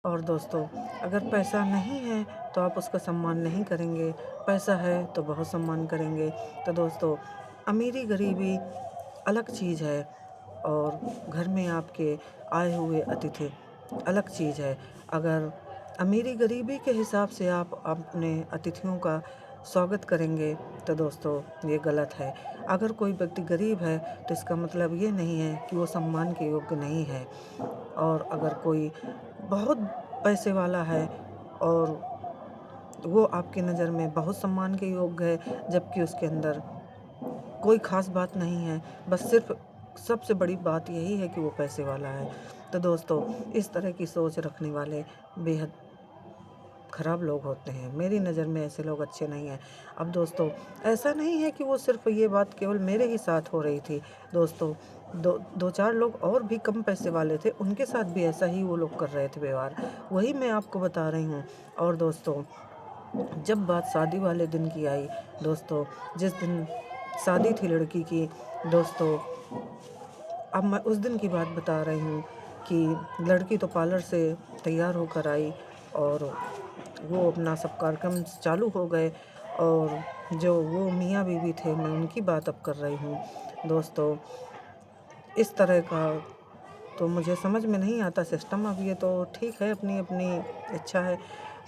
और दोस्तों, अगर पैसा नहीं है तो आप उसका सम्मान नहीं करेंगे, पैसा है तो बहुत सम्मान करेंगे। तो दोस्तों, अमीरी-गरीबी अलग चीज़ है और घर में आपके आए हुए अतिथि अलग चीज़ है। अगर अमीरी-गरीबी के हिसाब से आप अपने अतिथियों का स्वागत करेंगे तो दोस्तों ये गलत है। अगर कोई व्यक्ति गरीब है तो इसका मतलब ये नहीं है कि वो सम्मान के योग्य नहीं है। और अगर कोई बहुत पैसे वाला है और वो आपकी नज़र में बहुत सम्मान के योग्य है, जबकि उसके अंदर कोई ख़ास बात नहीं है, बस सिर्फ़ सबसे बड़ी बात यही है कि वो पैसे वाला है। तो दोस्तों, इस तरह की सोच रखने वाले बेहद खराब लोग होते हैं। मेरी नज़र में ऐसे लोग अच्छे नहीं हैं। अब दोस्तों, ऐसा नहीं है कि वो सिर्फ़ ये बात केवल मेरे ही साथ हो रही थी। दोस्तों, 2-4 लोग और भी कम पैसे वाले थे, उनके साथ भी ऐसा ही वो लोग कर रहे थे व्यवहार। वही मैं आपको बता रही हूँ। और दोस्तों, जब बात शादी वाले दिन की आई, दोस्तों, जिस दिन शादी थी लड़की की, दोस्तों, अब मैं उस दिन की बात बता रही हूँ कि लड़की तो पार्लर से तैयार होकर आई और वो अपना सब कार्यक्रम चालू हो गए। और जो वो मियाँ बीवी थे, मैं उनकी बात अब कर रही हूँ। दोस्तों, इस तरह का तो मुझे समझ में नहीं आता सिस्टम। अब ये तो ठीक है, अपनी-अपनी इच्छा है।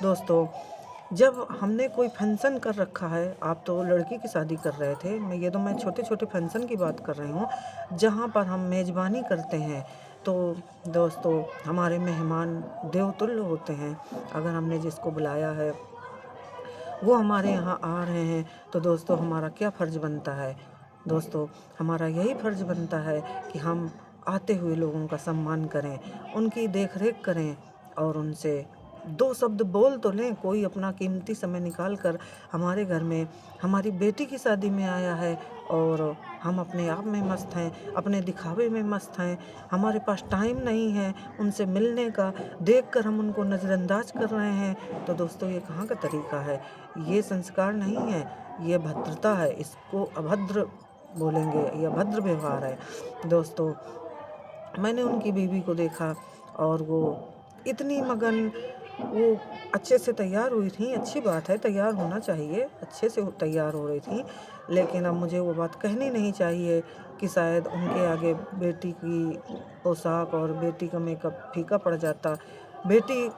दोस्तों, जब हमने कोई फंक्शन कर रखा है, आप तो लड़की की शादी कर रहे थे, मैं छोटे-छोटे फंक्शन की बात कर रही हूँ, जहाँ पर हम मेज़बानी करते हैं। तो दोस्तों, हमारे मेहमान देवतुल्य होते हैं। अगर हमने जिसको बुलाया है, वो हमारे यहाँ आ रहे हैं, तो दोस्तों हमारा क्या फ़र्ज़ बनता है? दोस्तों, हमारा यही फ़र्ज़ बनता है कि हम आते हुए लोगों का सम्मान करें, उनकी देख-रेख करें और उनसे 2 शब्द बोल तो लें। कोई अपना कीमती समय निकाल कर हमारे घर में हमारी बेटी की शादी में आया है और हम अपने आप में मस्त हैं, अपने दिखावे में मस्त हैं, हमारे पास टाइम नहीं है उनसे मिलने का, देखकर हम उनको नज़रअंदाज कर रहे हैं। तो दोस्तों, ये कहाँ का तरीका है? ये संस्कार नहीं है, ये भद्रता है। इसको अभद्र बोलेंगे, ये अभद्र व्यवहार है। दोस्तों, मैंने उनकी बीवी को देखा और वो इतनी मगन, वो अच्छे से तैयार हुई थीं, अच्छी बात है, तैयार होना चाहिए, अच्छे से वो तैयार हो रही थीं। लेकिन अब मुझे वो बात कहनी नहीं चाहिए कि शायद उनके आगे बेटी की पोशाक और बेटी का मेकअप फीका पड़ जाता। बेटी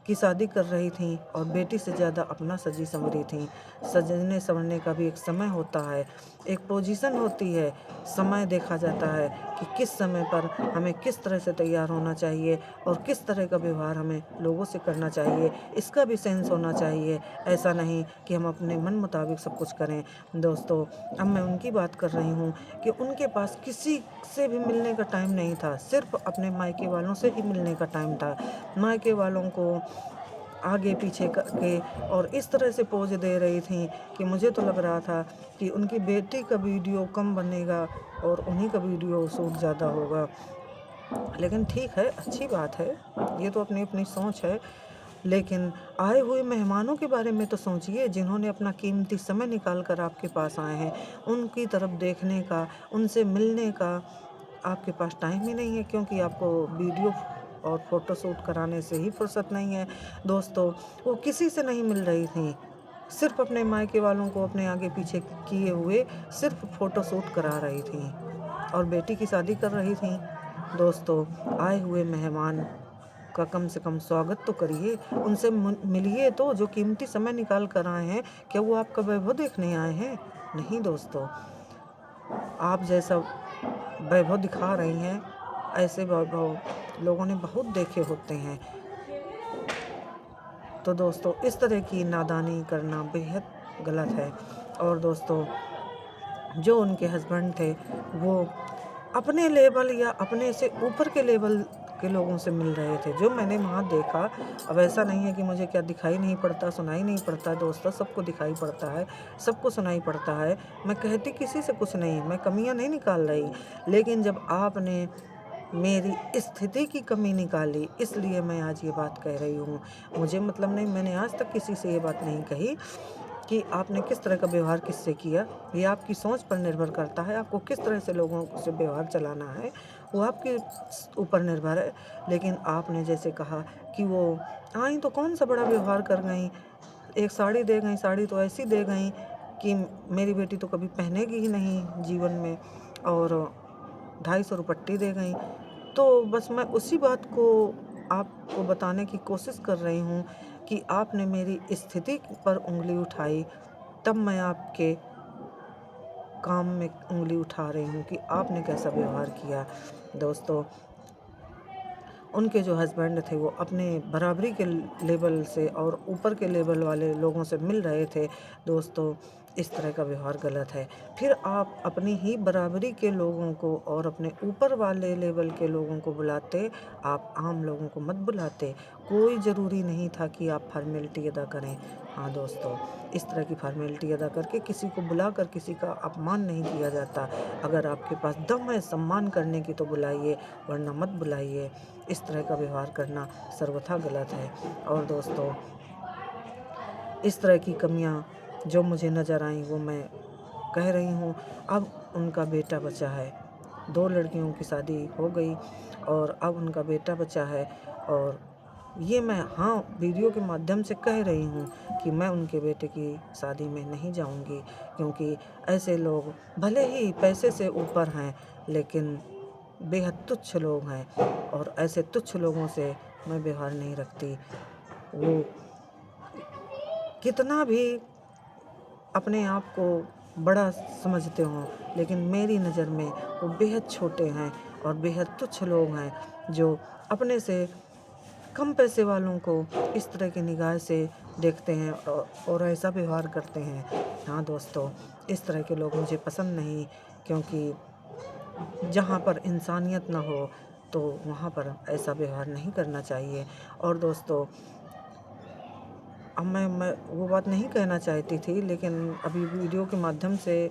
की शादी कर रही थीं और बेटी से ज़्यादा अपना सजी-संवरी थीं। सजने-संवरने का भी एक समय होता है, एक पोजीशन होती है, समय देखा जाता है कि किस समय पर हमें किस तरह से तैयार होना चाहिए और किस तरह का व्यवहार हमें लोगों से करना चाहिए, इसका भी सेंस होना चाहिए। ऐसा नहीं कि हम अपने मन मुताबिक सब कुछ करें। दोस्तों, अब मैं उनकी बात कर रही हूँ कि उनके पास किसी से भी मिलने का टाइम नहीं था, सिर्फ़ अपने मायके वालों से ही मिलने का टाइम था। मायके वालों को आगे-पीछे करके और इस तरह से पोज़ दे रही थीं कि मुझे तो लग रहा था कि उनकी बेटी का वीडियो कम बनेगा और उन्हीं का वीडियो शूट ज़्यादा होगा। लेकिन ठीक है, अच्छी बात है, ये तो अपनी-अपनी सोच है। लेकिन आए हुए मेहमानों के बारे में तो सोचिए, जिन्होंने अपना कीमती समय निकाल कर आपके पास आए हैं। उनकी तरफ देखने का, उनसे मिलने का आपके पास टाइम ही नहीं है, क्योंकि आपको वीडियो और फ़ोटोशूट कराने से ही फुर्सत नहीं है। दोस्तों, वो किसी से नहीं मिल रही थीं, सिर्फ़ अपने मायके वालों को अपने आगे-पीछे किए हुए सिर्फ़ फ़ोटोशूट करा रही थीं और बेटी की शादी कर रही थीं। दोस्तों, आए हुए मेहमान का कम से कम स्वागत तो करिए, उनसे मिलिए तो, जो कीमती समय निकाल कर आए हैं। क्या वो आपका वैभव देखने आए हैं? नहीं दोस्तों, आप जैसा वैभव दिखा रही हैं, ऐसे वैभव लोगों ने बहुत देखे होते हैं। तो दोस्तों, इस तरह की नादानी करना बेहद गलत है। और दोस्तों, जो उनके हस्बैंड थे, वो अपने लेवल या अपने से ऊपर के लेवल के लोगों से मिल रहे थे, जो मैंने वहाँ देखा। अब ऐसा नहीं है कि मुझे क्या दिखाई नहीं पड़ता, सुनाई नहीं पड़ता दोस्तों, सबको दिखाई पड़ता है, सबको सुनाई पड़ता है। मैं कहती किसी से कुछ नहीं, मैं कमियाँ नहीं निकाल रही, लेकिन जब आपने मेरी स्थिति की कमी निकाली, इसलिए मैं आज ये बात कह रही हूँ। मुझे मतलब नहीं, मैंने आज तक किसी से ये बात नहीं कही कि आपने किस तरह का व्यवहार किससे किया। ये आपकी सोच पर निर्भर करता है, आपको किस तरह से लोगों से व्यवहार चलाना है वो आपके ऊपर निर्भर है। लेकिन आपने जैसे कहा कि वो आई तो कौन सा बड़ा व्यवहार कर गईं, एक साड़ी दे गईं, साड़ी तो ऐसी दे गईं कि मेरी बेटी तो कभी पहनेगी ही नहीं जीवन में, और 250 रुपट्टी दे गईं। तो बस मैं उसी बात को आपको बताने की कोशिश कर रही हूँ कि आपने मेरी स्थिति पर उँगली उठाई, तब मैं आपके काम में उँगली उठा रही हूँ कि आपने कैसा व्यवहार किया। दोस्तों, उनके जो हस्बैंड थे वो अपने बराबरी के लेवल से और ऊपर के लेवल वाले लोगों से मिल रहे थे। दोस्तों, इस तरह का व्यवहार गलत है। फिर आप अपनी ही बराबरी के लोगों को और अपने ऊपर वाले लेवल के लोगों को बुलाते, आप आम लोगों को मत बुलाते। कोई ज़रूरी नहीं था कि आप फ़ॉर्मेलिटी अदा करें। हाँ दोस्तों, इस तरह की फ़ॉर्मेलिटी अदा करके किसी को बुलाकर किसी का अपमान नहीं किया जाता। अगर आपके पास दम है सम्मान करने की तो बुलाइए, वरना मत बुलाइए। इस तरह का व्यवहार करना सर्वथा गलत है। और दोस्तों, इस तरह की कमियां जो मुझे नज़र आईं वो मैं कह रही हूँ। अब उनका बेटा बचा है, 2 लड़कियों की शादी हो गई और अब उनका बेटा बचा है। और ये मैं हाँ वीडियो के माध्यम से कह रही हूँ कि मैं उनके बेटे की शादी में नहीं जाऊँगी, क्योंकि ऐसे लोग भले ही पैसे से ऊपर हैं लेकिन बेहद तुच्छ लोग हैं, और ऐसे तुच्छ लोगों से मैं व्यवहार नहीं रखती। वो कितना भी अपने आप को बड़ा समझते हों, लेकिन मेरी नज़र में वो बेहद छोटे हैं और बेहद तुच्छ लोग हैं, जो अपने से कम पैसे वालों को इस तरह की निगाह से देखते हैं और ऐसा व्यवहार करते हैं। हाँ दोस्तों, इस तरह के लोग मुझे पसंद नहीं, क्योंकि जहाँ पर इंसानियत ना हो तो वहाँ पर ऐसा व्यवहार नहीं करना चाहिए। और दोस्तों, अब मैं वो बात नहीं कहना चाहती थी, लेकिन अभी वीडियो के माध्यम से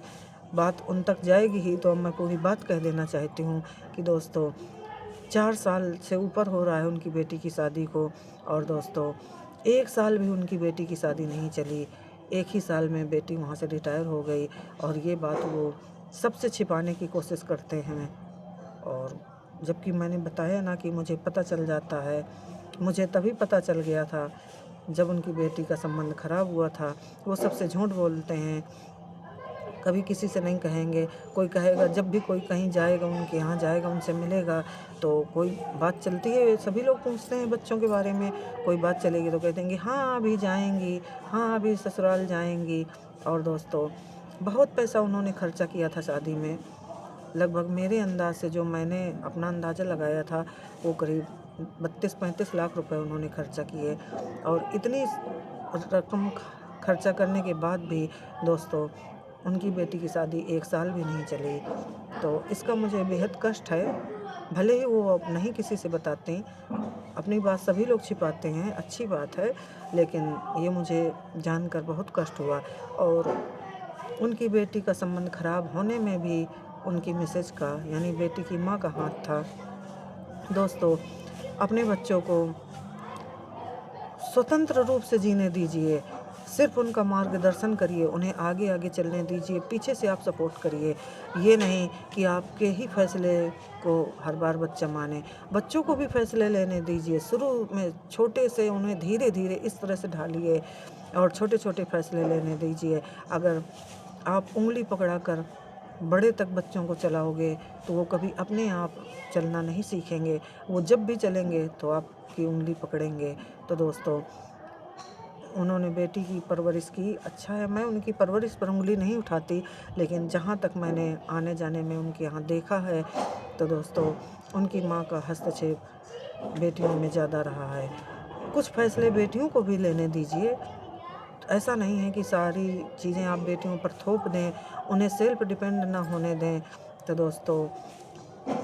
बात उन तक जाएगी ही, तो अब मैं पूरी बात कह देना चाहती हूँ कि दोस्तों, 4 साल से ऊपर हो रहा है उनकी बेटी की शादी को, और दोस्तों 1 साल भी उनकी बेटी की शादी नहीं चली। 1 ही साल में बेटी वहाँ से रिटायर हो गई, और ये बात वो सबसे छिपाने की कोशिश करते हैं। और जबकि मैंने बताया ना कि मुझे पता चल जाता है, मुझे तभी पता चल गया था जब उनकी बेटी का संबंध खराब हुआ था। वो सबसे झूठ बोलते हैं, कभी किसी से नहीं कहेंगे। कोई कहेगा, जब भी कोई कहीं जाएगा उनके यहाँ जाएगा, उनसे मिलेगा तो कोई बात चलती है, सभी लोग पूछते हैं बच्चों के बारे में, कोई बात चलेगी तो कहते हैं हाँ अभी जाएंगी, हाँ अभी ससुराल जाएंगी। और दोस्तों, बहुत पैसा उन्होंने खर्चा किया था शादी में। लगभग मेरे अंदाज से जो मैंने अपना अंदाज़ा लगाया था, वो करीब 32-35 लाख रुपए उन्होंने खर्चा किए। और इतनी रकम खर्चा करने के बाद भी दोस्तों, उनकी बेटी की शादी 1 साल भी नहीं चली। तो इसका मुझे बेहद कष्ट है। भले ही वो अब नहीं किसी से बताते, अपनी बात सभी लोग छिपाते हैं, अच्छी बात है, लेकिन ये मुझे जानकर बहुत कष्ट हुआ। और उनकी बेटी का संबंध खराब होने में भी उनकी मिसेज का, यानी बेटी की माँ का हाथ था। दोस्तों, अपने बच्चों को स्वतंत्र रूप से जीने दीजिए, सिर्फ उनका मार्गदर्शन करिए, उन्हें आगे आगे चलने दीजिए, पीछे से आप सपोर्ट करिए। ये नहीं कि आपके ही फैसले को हर बार बच्चा माने। बच्चों को भी फैसले लेने दीजिए, शुरू में छोटे से उन्हें धीरे धीरे इस तरह से ढालिए और छोटे छोटे फैसले लेने दीजिए। अगर आप उंगली पकड़ाकर बड़े तक बच्चों को चलाओगे तो वो कभी अपने आप चलना नहीं सीखेंगे। वो जब भी चलेंगे तो आपकी उंगली पकड़ेंगे। तो दोस्तों, उन्होंने बेटी की परवरिश की, अच्छा है, मैं उनकी परवरिश पर उंगली नहीं उठाती, लेकिन जहाँ तक मैंने आने जाने में उनके यहाँ देखा है तो दोस्तों, उनकी माँ का हस्तक्षेप बेटियों में ज़्यादा रहा है। कुछ फैसले बेटियों को भी लेने दीजिए। ऐसा नहीं है कि सारी चीज़ें आप बेटियों पर थोप दें, उन्हें सेल्फ डिपेंड ना होने दें। तो दोस्तों,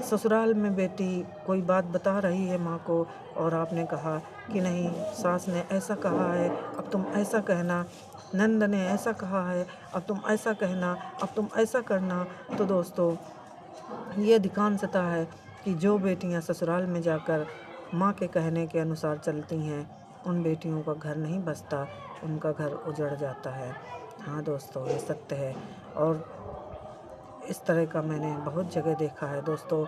ससुराल में बेटी कोई बात बता रही है माँ को, और आपने कहा कि नहीं, सास ने ऐसा कहा है, अब तुम ऐसा कहना, नंद ने ऐसा कहा है, अब तुम ऐसा कहना, अब तुम ऐसा करना। तो दोस्तों, ये अधिकांशतः है कि जो बेटियां ससुराल में जाकर माँ के कहने के अनुसार चलती हैं, उन बेटियों का घर नहीं बसता, उनका घर उजड़ जाता है। हाँ दोस्तों, ये सत्य है, और इस तरह का मैंने बहुत जगह देखा है। दोस्तों,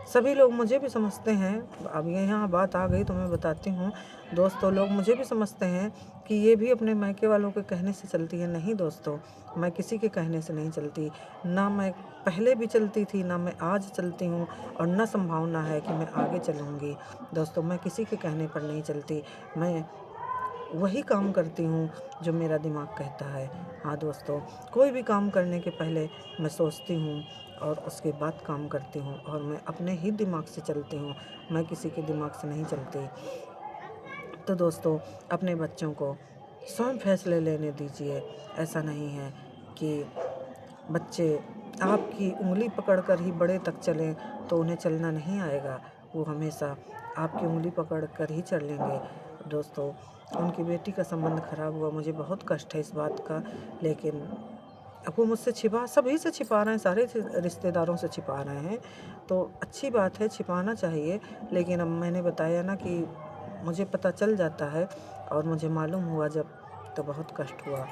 सभी लोग मुझे भी समझते हैं। अब ये यहाँ बात आ गई तो मैं बताती हूँ। दोस्तों, लोग मुझे भी समझते हैं कि ये भी अपने मायके वालों के कहने से चलती है। नहीं दोस्तों, मैं किसी के कहने से नहीं चलती। ना मैं पहले भी चलती थी, ना मैं आज चलती हूँ और ना संभावना है कि मैं आगे चलूँगी। दोस्तों, मैं किसी के कहने पर नहीं चलती। मैं वही काम करती हूँ जो मेरा दिमाग कहता है। हाँ दोस्तों, कोई भी काम करने के पहले मैं सोचती हूँ और उसके बाद काम करती हूँ और मैं अपने ही दिमाग से चलती हूँ, मैं किसी के दिमाग से नहीं चलती। तो दोस्तों, अपने बच्चों को स्वयं फैसले लेने दीजिए। ऐसा नहीं है कि बच्चे आपकी उँगली पकड़कर ही बड़े तक चलें तो उन्हें चलना नहीं आएगा। वो हमेशा आपकी उँगली पकड़ कर ही चलेंगे। दोस्तों, उनकी बेटी का संबंध खराब हुआ, मुझे बहुत कष्ट है इस बात का, लेकिन वो मुझसे सभी से छिपा रहे हैं, सारे रिश्तेदारों से छिपा रहे हैं। तो अच्छी बात है, छिपाना चाहिए, लेकिन अब मैंने बताया ना कि मुझे पता चल जाता है और मुझे मालूम हुआ जब, तो बहुत कष्ट हुआ।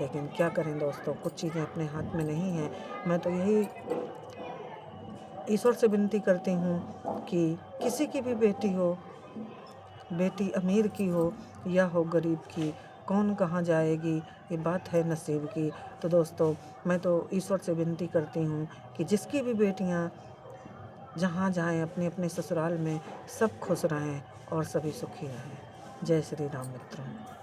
लेकिन क्या करें दोस्तों, कुछ चीज़ें अपने हाथ में नहीं हैं। मैं तो यही ईश्वर से विनती करती हूँ कि किसी की भी बेटी हो, बेटी अमीर की हो या हो गरीब की, कौन कहाँ जाएगी, ये बात है नसीब की। तो दोस्तों, मैं तो ईश्वर से विनती करती हूँ कि जिसकी भी बेटियाँ जहाँ जाएँ अपने अपने ससुराल में, सब खुश रहें और सभी सुखी रहें। जय श्री राम मित्रों।